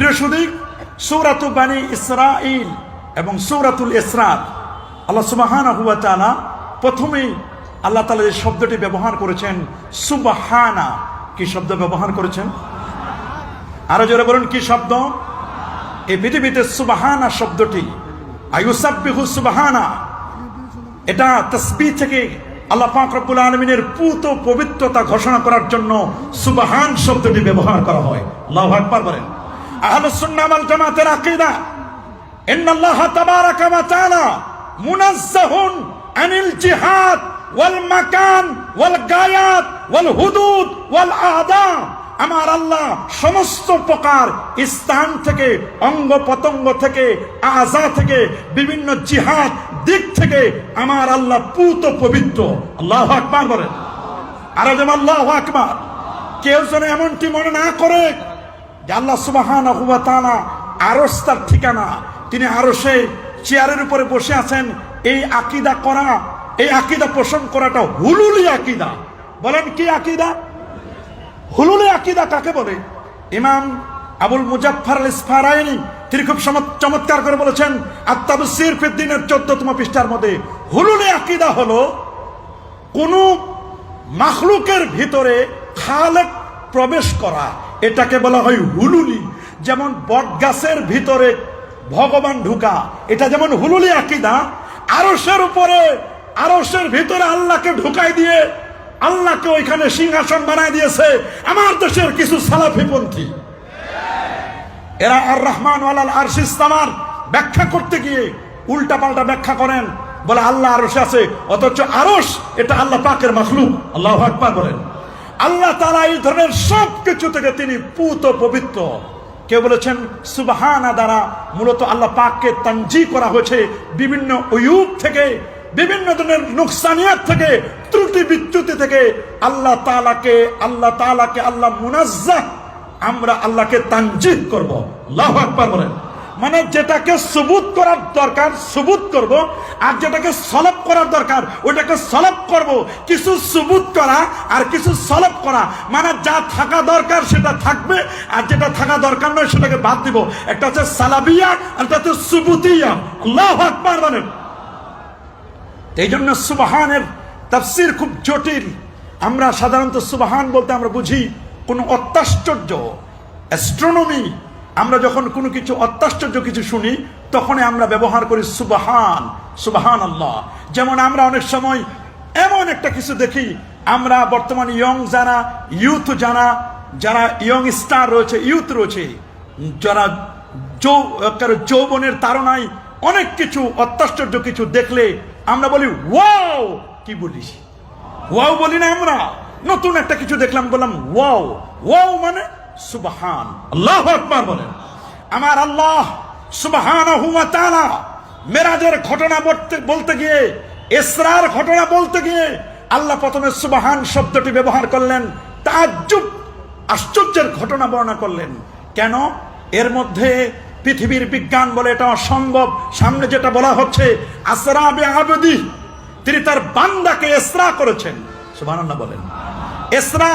প্রিয় সুধী, সূরাতু বানী ইসরাঈল এবং সূরাতুল ইসরা, আল্লাহ সুবহানাহু ওয়া তাআলা প্রথমেই আল্লাহ তাআলা এই শব্দটি ব্যবহার করেছেন সুবহানা। কি শব্দ ব্যবহার করেছেন? আরো জোরে বলুন, কি শব্দ? এই পৃথিবীতে সুবহানা শব্দটি, আয়ুসাব্বিহু সুবহানা, এটা তাসবিহ থেকে আল্লাহ পাক রব্বুল আলামিনের পূত পবিত্রতা ঘোষণা করার জন্য সুবহান শব্দটি ব্যবহার করা হয়। আল্লাহু আকবার বলেন। আহলুস সুন্নাহ ওয়াল জামাতের আকীদা, ইন্নাল্লাহা তাবারাকা ওয়া তাআলা মুনাজ্জাহুন আনিল জিহাদ ওয়াল মাকান ওয়াল গায়াত ওয়াল হুদুদ ওয়াল আদা। আমার আল্লাহ সমস্ত প্রকার স্থান থেকে, অঙ্গ প্রত্যঙ্গ থেকে, আযা থেকে, বিভিন্ন জিহাদ দিক থেকে আমার আল্লাহ পূত পবিত্র। আল্লাহু আকবার বলেন। আর যেমন আল্লাহু আকবার, কেউ যেন এমনটি মনে না করে যে আল্লাহ সুবহানাহু ওয়া তাআলা আরশ তার ঠিকানা, তিনি আরশে চেয়ারের উপরে বসে আছেন। এই আকীদা করা, এই আকীদা পোষণ করাটা হুলুলি আকীদা। বলেন, কি আকীদা? হুলুলি আকীদা কাকে বলে? ইমাম আবুল মুজাফফর আল ইসফারাইনি তিনি খুব চমৎকার করে বলেছেন আত-তাফসীর ফি দ্বীনের 14তম পৃষ্ঠার মধ্যে, হুলুলি আকীদা হলো কোন মাখলুকের ভিতরে খালেক প্রবেশ করা, এটাকে বলা হয় হুলুলি। যেমন বটগাছের ভিতরে ভগবান ঢুকা, এটা যেমন হুলুলি আকীদা। আরশের উপরে, আরশের ভিতরে আল্লাহকে ঢুকাই দিয়ে আল্লাহকে ওইখানে সিংহাসন বানায় দিয়েছে আমার দেশের কিছু সালাফিপন্থী। এরা আর রহমান ওয়ালাল আরশি ইসতাওয়ার ব্যাখ্যা করতে গিয়ে উল্টা পাল্টা ব্যাখ্যা করেন, বলে আল্লাহ আরশে আছে, অথচ আরশ এটা আল্লাহ পাকের মাখলুক। আল্লাহু আকবার বলেন। আল্লাহ তাআলা এই ধরনের সব কিছু থেকে তিনি পূত পবিত্র। কেউ বলেছেন সুবহানা দ্বারা মূলত আল্লাহ পাককে তানজিহ করা হয়েছে বিভিন্ন উয়ুব থেকে, বিভিন্ন ধরনের নুকসানিয়াত থেকে, ত্রুটি বিচ্যুতি থেকে। আল্লাহ তাআলাকে আল্লাহ মুনাজ্জাহ, আমরা আল্লাহকে তানজিহ করব। আল্লাহু আকবার বলেন। মানে যেটাকে সুবুত করার দরকার সুবুত করব, আর যেটাকে সলব করার দরকার ওটাকে সলব করব। কিছু সুবুত করা আর কিছু সলব করা, মানে যা থাকা দরকার সেটা থাকবে, আর যেটা থাকা দরকার নয় সেটাকে বাদ দিব। একটা হচ্ছে সালাবিয়া আর একটা হচ্ছে সুবুতিয়া। আল্লাহু আকবার বলেন। এই জন্য সুবহানের তাফসীর খুব জটিল। আমরা সাধারণত সুবহান বলতে আমরা বুঝি কোনো অত্যাশ্চর্য, অ্যাস্ট্রোনমি। আমরা যখন কোনো কিছু অত্যাশ্চর্য কিছু শুনি তখনই আমরা ব্যবহার করি সুবহান, সুবহানাল্লাহ। যেমন আমরা অনেক সময় এমন একটা কিছু দেখি, আমরা বর্তমান ইয়ং যারা ইউথ, যারা ইয়ং স্টার রয়েছে, ইউথ রয়েছে, যারা যৌবনের তাড়নায় অনেক কিছু অত্যাশ্চর্য কিছু দেখলে আমরা বলি ওয়াও। কি বলিস? ওয়াও বলি না আমরা? নতুন একটা কিছু দেখলাম বললাম ওয়াও। ওয়াও মানে সুবহান। আল্লাহু আকবার বলেন। আমার আল্লাহ সুবহানাহু ওয়া তাআলা মেরাজের ঘটনা বলতে গিয়ে, ইসরার ঘটনা বলতে গিয়ে আল্লাহ প্রথমে সুবহান শব্দটি ব্যবহার করলেন। তাজ্জুব, আশ্চর্যের ঘটনা বর্ণনা করলেন। কেন? এর মধ্যে পৃথিবীর বিজ্ঞান বলে এটা অসম্ভব। সামনে যেটা বলা হচ্ছে আসরা বিআবদি, তিনি তার বান্দাকে ইসরা করেছেন। সুবহানাল্লাহ বলেন। ইসরা